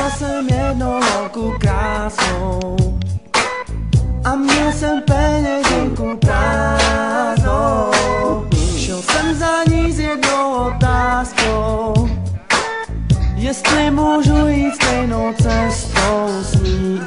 Potkal jsem jednou holku krásnou a měl jsem peněženku prázdnou. Šel jsem za ní s jednou otázkou, jestli můžu jít stejnou cestou s ní.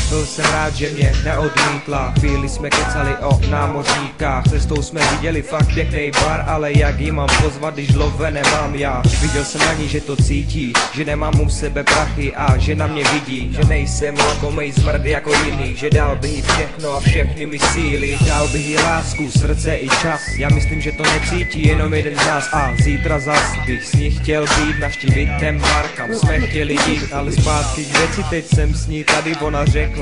Byl jsem rád, že mě neodmítla. Chvíli jsme kecali o námořníkách. Cestou jsme viděli fakt pěkný bar, ale jak jí mám pozvat, když love nemám já. Viděl jsem na ní, že to cítí, že nemám u sebe prachy a že na mě vidí, že nejsem lakomej zmrd jako jiný, že dal bych jí všechno a všechny mi síly. Dal bych jí lásku, srdce i čas. Já myslím, že to necítí jenom jeden z nás a zítra zas bych s ní chtěl být, navštívit ten bar, kam jsme chtěli jít, ale zpátky k věci, teď jsem s ní, tady ona řekla.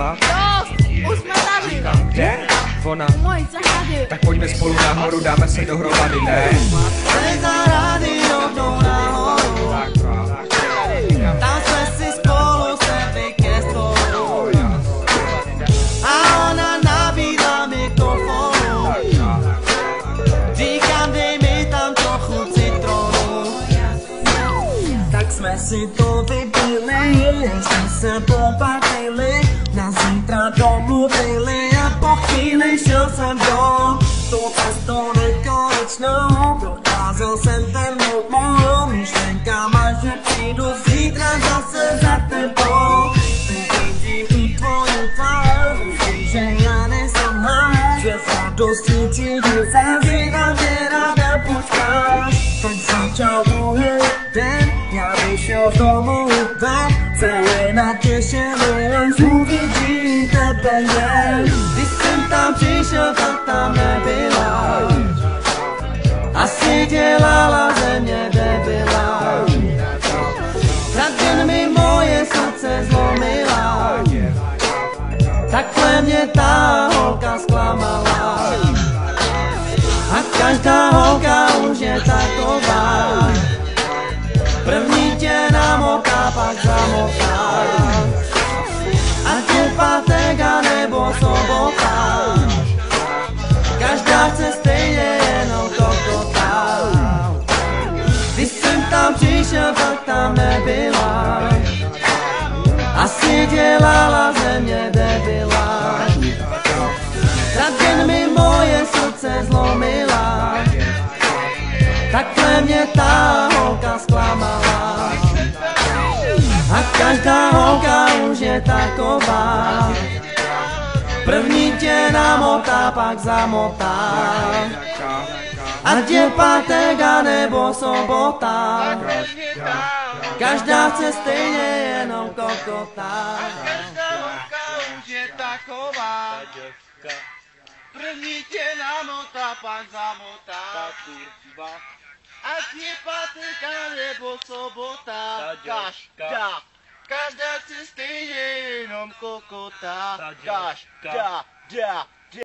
Už jsme tady. Říkám, kde? Ona. Mojí zahrady. Tak pojďme spolu nahoru, dáme se dohromady, ne? Ze zahrady rovnou nahoru, tam jsme si spolu sedli ke stolu a ona nabídla mikrofonu. Říkám, dej mi tam trochu citronu. Tak jsme si to vypili, jsme se pobavili, na zítra domluvili a po chvíli šel jsem dom. Tou cestou nekonečnou procházel jsem temnou tmou myšlenkama, že přijdu zítra zase za tebou. Uvidím tu tvoji tvář, víš, že já nejsem hláš, že s radostí cítím zázří a mě ráda počkáš. Teď začal druhý den, já vyšel z domu ven, celé natěšený, až uvidím tebe jen. Když jsem tam přišel, tak tam nebyla a dělala ze mě debila. Za den mi moje srdce zlomila, takhle mě ta holka zklamala. A každá holka už je taková, první tě namotá, pak zamotá. Ať je pátek a nebo sobota, každá chce stejně jenom kokota. Když jsem tam přišel, tak tam nebyla, asi dělala ze mě debila. Za den mi moje srdce zlomila, takhle mě ta holka zklamala. A každá holka už je taková, první tě namotá, pak zamotá. Ať je pátek a nebo sobota, každá chce stejně jenom kokota. Každá holka už je taková, první tě namotá, pak zamotá. Ať je pátek a nebo sobota, každá chce stejně jenom kokota. Každá.